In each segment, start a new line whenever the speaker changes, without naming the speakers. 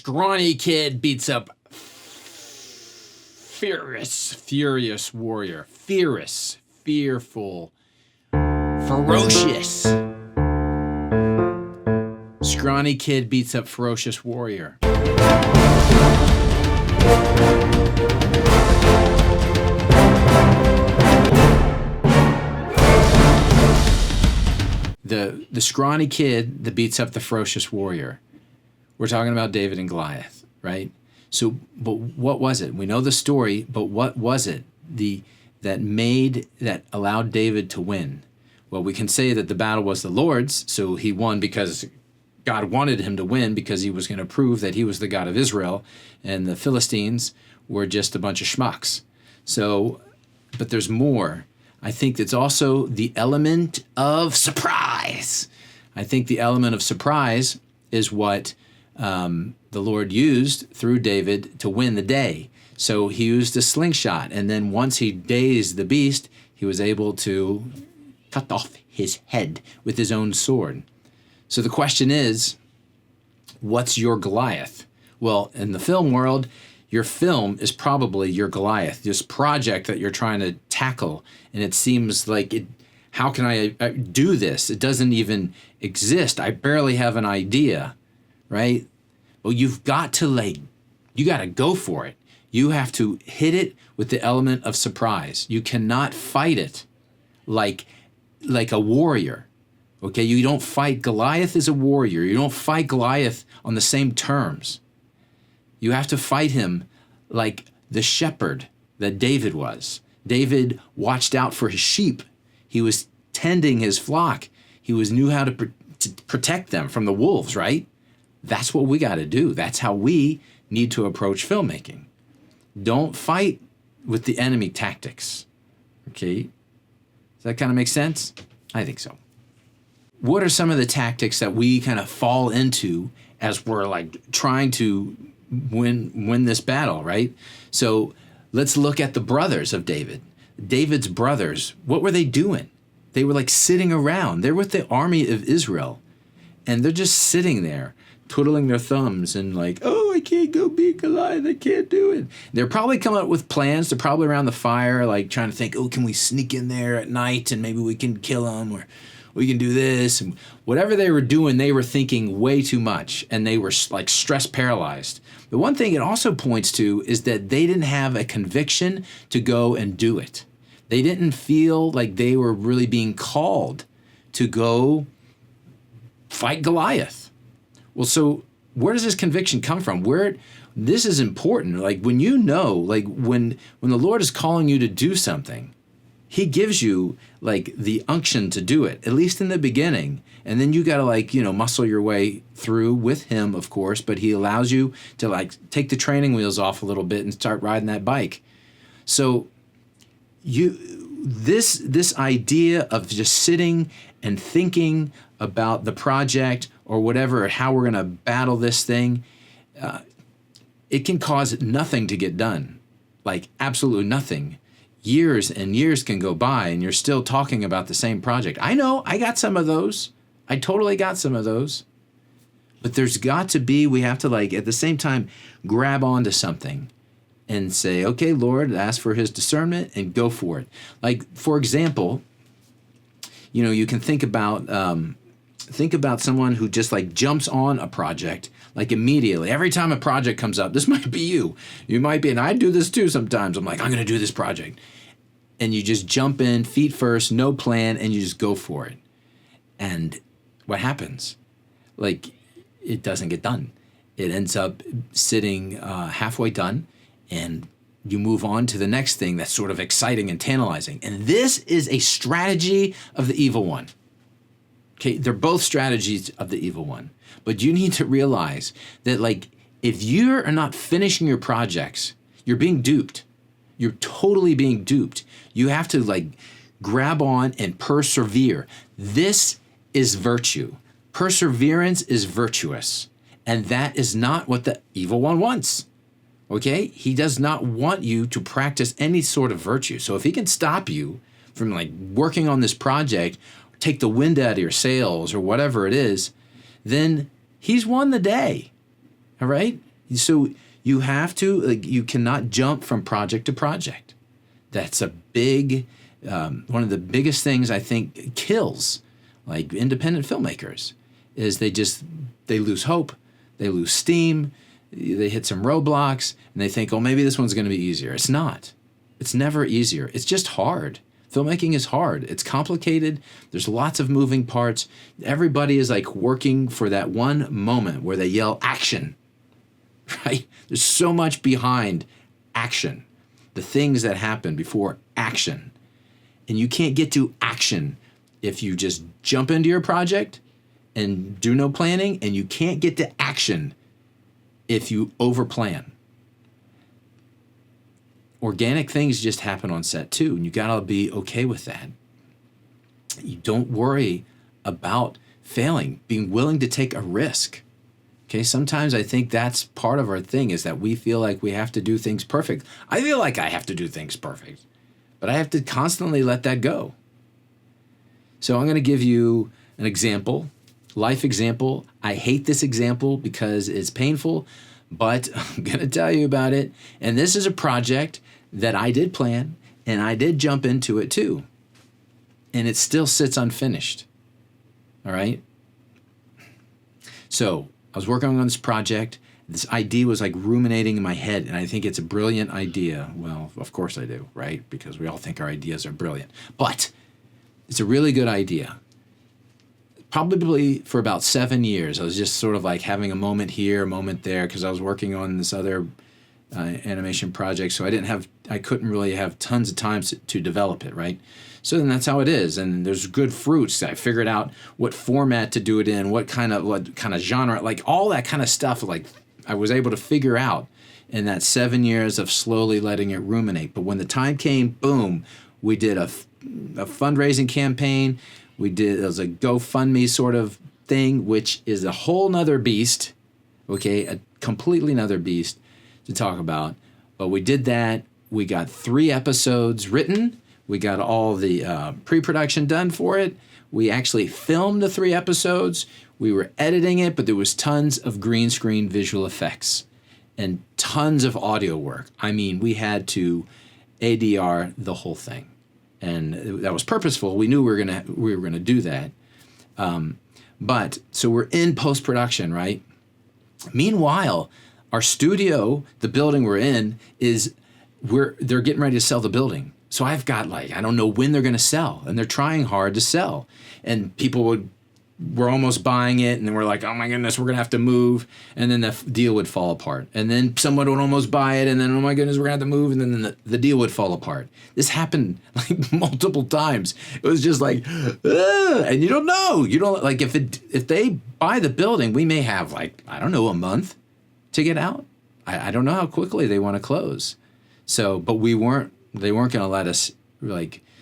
scrawny kid beats up furious warrior. Fierce, fearful, ferocious. Scrawny kid beats up ferocious warrior. The scrawny kid that beats up the ferocious warrior. We're talking about David and Goliath, right? So, but what was it? We know the story, but what was it that allowed David to win? Well, we can say that the battle was the Lord's, so he won because God wanted him to win, because he was going to prove that he was the God of Israel, and the Philistines were just a bunch of schmucks. So, but there's more. I think it's also the element of surprise. I think the element of surprise is what the Lord used through David to win the day. So he used a slingshot, and then once he dazed the beast, he was able to cut off his head with his own sword. So the question is, what's your Goliath? Well, in the film world, your film is probably your Goliath, this project that you're trying to tackle. And it seems like, how can I do this? It doesn't even exist. I barely have an idea, right? Well, you've got to you got to go for it. You have to hit it with the element of surprise. You cannot fight it like a warrior. Okay, you don't fight Goliath as a warrior. You don't fight Goliath on the same terms. You have to fight him like the shepherd that David was. David watched out for his sheep. He was tending his flock. He knew how to protect them from the wolves, right? That's what we got to do. That's how we need to approach filmmaking. Don't fight with the enemy tactics. Okay? Does that kind of make sense? I think so. What are some of the tactics that we kind of fall into as we're trying to win this battle, right? So let's look at the brothers of David. David's brothers, what were they doing? They were sitting around. They're with the army of Israel, and they're just sitting there, twiddling their thumbs and oh, I can't go beat Goliath. I can't do it. They're probably coming up with plans. They're probably around the fire, trying to think, oh, can we sneak in there at night and maybe we can kill him, or we can do this. And whatever they were doing, they were thinking way too much, and they were stress paralyzed. The one thing it also points to is that they didn't have a conviction to go and do it. They didn't feel like they were really being called to go fight Goliath. Well, so where does this conviction come from? This is important. When you know, when the Lord is calling you to do something, he gives you the unction to do it, at least in the beginning. And then you got to muscle your way through with him, of course, but he allows you to take the training wheels off a little bit and start riding that bike. So this idea of just sitting and thinking about the project or whatever, or how we're going to battle this thing, it can cause nothing to get done, absolutely nothing. Years and years can go by and you're still talking about the same project. I know, I got some of those. I totally got some of those. But there's got to be, we have to at the same time, grab onto something and say, okay, Lord, ask for his discernment and go for it. For example, you can think about someone who just jumps on a project immediately. Every time a project comes up, this might be you. You might be, and I do this too sometimes. I'm I'm going to do this project. And you just jump in, feet first, no plan, and you just go for it. And what happens? It doesn't get done. It ends up sitting halfway done, and you move on to the next thing that's sort of exciting and tantalizing. And this is a strategy of the evil one. Okay, they're both strategies of the evil one. But you need to realize that if you are not finishing your projects, you're being duped. You're totally being duped. You have to grab on and persevere. This is virtue. Perseverance is virtuous. And that is not what the evil one wants. Okay? He does not want you to practice any sort of virtue. So if he can stop you from working on this project, take the wind out of your sails or whatever it is, then he's won the day. All right? So you have to, like, you cannot jump from project to project. That's a big, one of the biggest things I think kills like independent filmmakers is they lose hope, they lose steam, they hit some roadblocks, and they think, oh, maybe this one's going to be easier. It's not. It's never easier. It's just hard. Filmmaking is hard. It's complicated. There's lots of moving parts. Everybody is like working for that one moment where they yell action, right? There's so much behind action, the things that happen before action. And you can't get to action if you just jump into your project and do no planning, and you can't get to action if you overplan. Organic things just happen on set too, and you gotta be okay with that. You don't worry about failing, being willing to take a risk. Okay, sometimes I think that's part of our thing is that we feel like we have to do things perfect. I feel like I have to do things perfect, but I have to constantly let that go. So I'm gonna give you an example, life example. I hate this example because it's painful, but I'm gonna tell you about it. And this is a project that I did plan, and I did jump into it too. And it still sits unfinished. All right? So I was working on this project. This idea was like ruminating in my head, and I think it's a brilliant idea. Well, of course I do, right? Because we all think our ideas are brilliant. But it's a really good idea. Probably for about 7 years, I was just sort of like having a moment here, a moment there, because I was working on this other animation project, so I couldn't really have tons of time to develop it, right? So then that's how it is, and there's good fruits. I figured out what format to do it in, what kind of genre, like all that kind of stuff. Like I was able to figure out in that 7 years of slowly letting it ruminate. But when the time came, boom, we did a fundraising campaign. It was a GoFundMe sort of thing, which is a whole nother beast, okay, a completely another beast to talk about. But we did that. We got 3 episodes written. We got all the pre-production done for it. We actually filmed the 3 episodes. We were editing it, but there was tons of green screen visual effects and tons of audio work. I mean, we had to ADR the whole thing. And that was purposeful. We knew we were gonna do that. But so we're in post-production, right? Meanwhile, our studio, the building we're in, they're getting ready to sell the building. So I've got I don't know when they're gonna sell, and they're trying hard to sell. And people were almost buying it, and then we're like, oh my goodness, we're gonna have to move, and then the deal would fall apart. And then someone would almost buy it, and then, oh my goodness, we're gonna have to move, and then the deal would fall apart. This happened like multiple times. It was just like, and you don't know. You don't, like, if they buy the building, we may have I don't know, a month to get out. I don't know how quickly they want to close. So, but they weren't gonna let us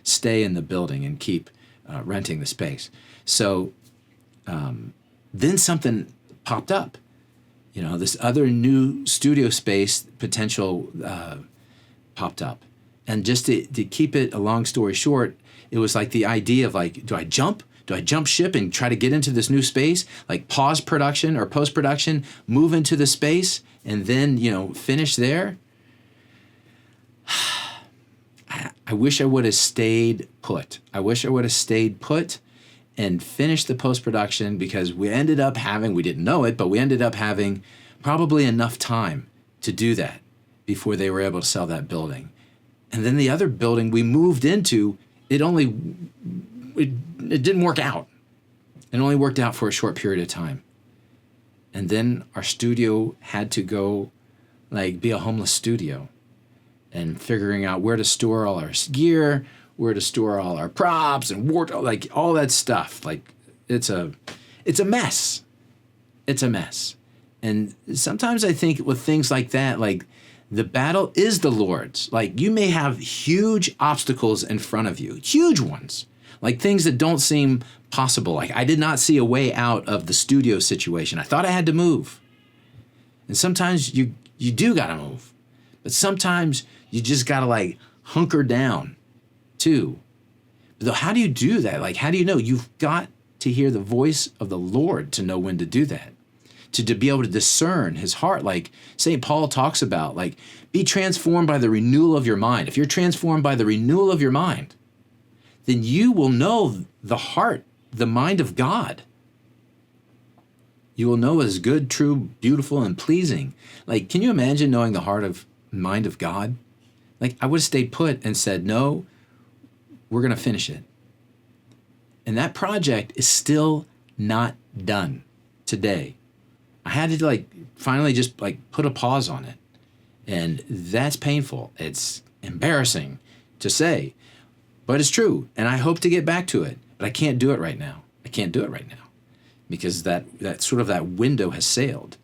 stay in the building and keep renting the space. So then something popped up, this other new studio space potential popped up. And just to keep it a long story short, it was like the idea of do I jump ship and try to get into this new space, pause production or post-production, move into the space, and then, finish there? I wish I would have stayed put. And finish the post-production, because we didn't know it, but we ended up having probably enough time to do that before they were able to sell that building. And then the other building we moved into, it didn't work out. It only worked out for a short period of time. And then our studio had to go be a homeless studio, and figuring out where to store all our gear, where to store all our props and all that stuff. It's a mess. It's a mess. And sometimes I think with things like that, the battle is the Lord's. You may have huge obstacles in front of you, huge ones, things that don't seem possible. I did not see a way out of the studio situation. I thought I had to move. And sometimes you do gotta move, but sometimes you just gotta hunker down too. But how do you do that? How do you know? You've got to hear the voice of the Lord to know when to do that. to be able to discern his heart. Like St. Paul talks about, like, be transformed by the renewal of your mind. If you're transformed by the renewal of your mind, then you will know the heart, the mind of God. You will know what is good, true, beautiful, and pleasing. Like, can you imagine knowing the heart of mind of God? Like, I would have stayed put and said, no, we're going to finish it. And that project is still not done today. I had to like finally just like put a pause on it. And that's painful. It's embarrassing to say, but it's true. And I hope to get back to it, but I can't do it right now. I can't do it right now because that sort of that window has sailed.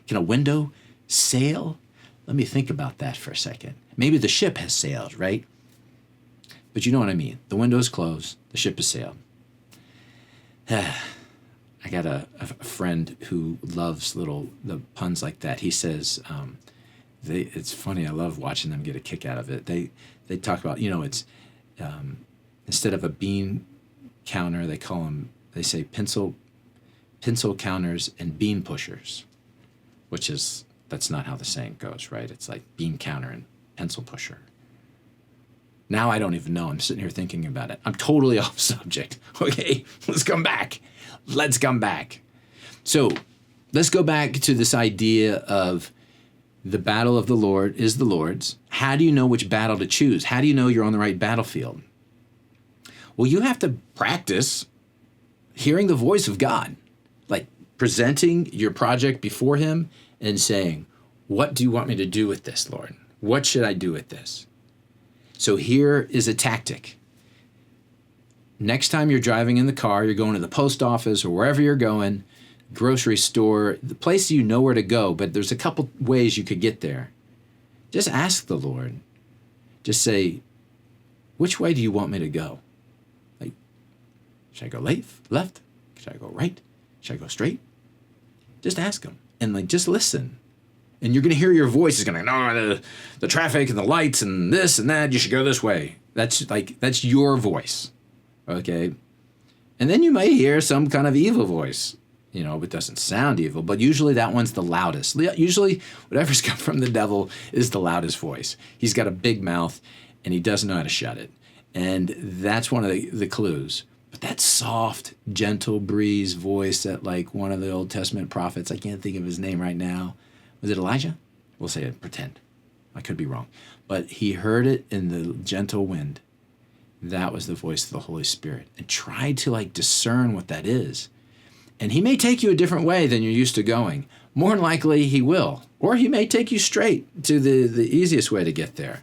Can a window sail? Let me think about that for a second. Maybe the ship has sailed, right? But you know what I mean. The window is closed. The ship has sailed. I got a friend who loves the puns like that. He says, it's funny. I love watching them get a kick out of it. They talk about, it's instead of a bean counter, they say pencil counters and bean pushers, that's not how the saying goes, right? It's like bean counter and pencil pusher. Now I don't even know. I'm sitting here thinking about it. I'm totally off subject. Okay, let's come back. So let's go back to this idea of the battle of the Lord is the Lord's. How do you know which battle to choose? How do you know you're on the right battlefield? Well, you have to practice hearing the voice of God, like presenting your project before him and saying, what do you want me to do with this, Lord? What should I do with this? So here is a tactic. Next time you're driving in the car, you're going to the post office or wherever you're going, grocery store, the place you know where to go, but there's a couple ways you could get there. Just ask the Lord. Just say, which way do you want me to go? Like, should I go left? Should I go right? Should I go straight? Just ask him and just listen. And you're going to hear your voice is going to, no, the traffic and the lights and this and that, you should go this way. That's your voice, okay? And then you may hear some kind of evil voice, it doesn't sound evil, but usually that one's the loudest. Usually whatever's come from the devil is the loudest voice. He's got a big mouth and he doesn't know how to shut it. And that's one of the clues. But that soft, gentle breeze voice that like one of the Old Testament prophets, I can't think of his name right now, was it Elijah? We'll say it, pretend. I could be wrong. But he heard it in the gentle wind. That was the voice of the Holy Spirit. And try to discern what that is. And he may take you a different way than you're used to going. More than likely he will. Or he may take you straight to the easiest way to get there.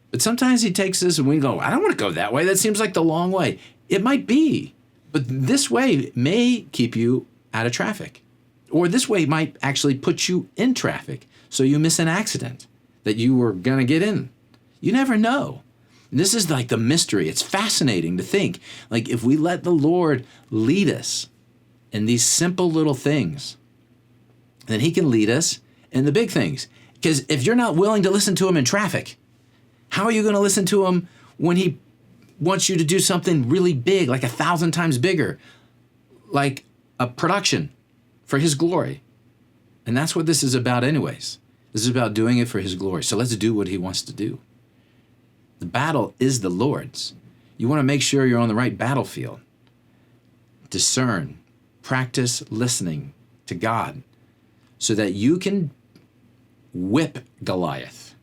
But sometimes he takes us and we go, I don't want to go that way. That seems like the long way. It might be. But this way may keep you out of traffic. Or this way might actually put you in traffic so you miss an accident that you were going to get in. You never know. And this is like the mystery. It's fascinating to think. Like if we let the Lord lead us in these simple little things, then he can lead us in the big things. Because if you're not willing to listen to him in traffic, how are you going to listen to him when he wants you to do something really big, like 1,000 times bigger, like a production for his glory? And that's what this is about anyways. This is about doing it for his glory. So let's do what he wants to do. The battle is the Lord's. You want to make sure you're on the right battlefield. Discern, practice listening to God so that you can whip Goliath.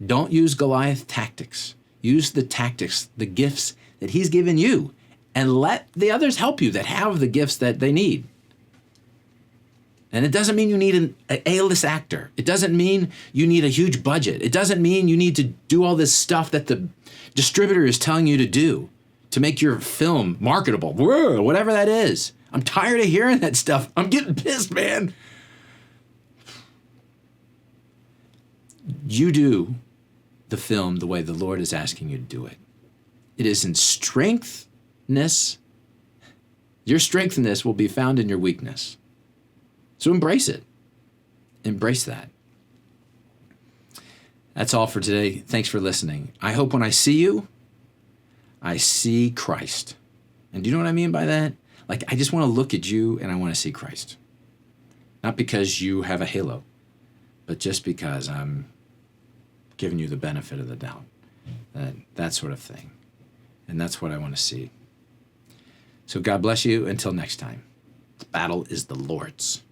Don't use Goliath tactics. Use the tactics, the gifts that he's given you, and let the others help you that have the gifts that they need. And it doesn't mean you need an A-list actor. It doesn't mean you need a huge budget. It doesn't mean you need to do all this stuff that the distributor is telling you to do to make your film marketable, whatever that is. I'm tired of hearing that stuff. I'm getting pissed, man. You do the film the way the Lord is asking you to do it. It is in strengthness. Your strengthness will be found in your weakness. So embrace it. Embrace that. That's all for today. Thanks for listening. I hope when I see you, I see Christ. And do you know what I mean by that? Like, I just want to look at you and I want to see Christ. Not because you have a halo, but just because I'm giving you the benefit of the doubt. That sort of thing. And that's what I want to see. So God bless you. Until next time. The battle is the Lord's.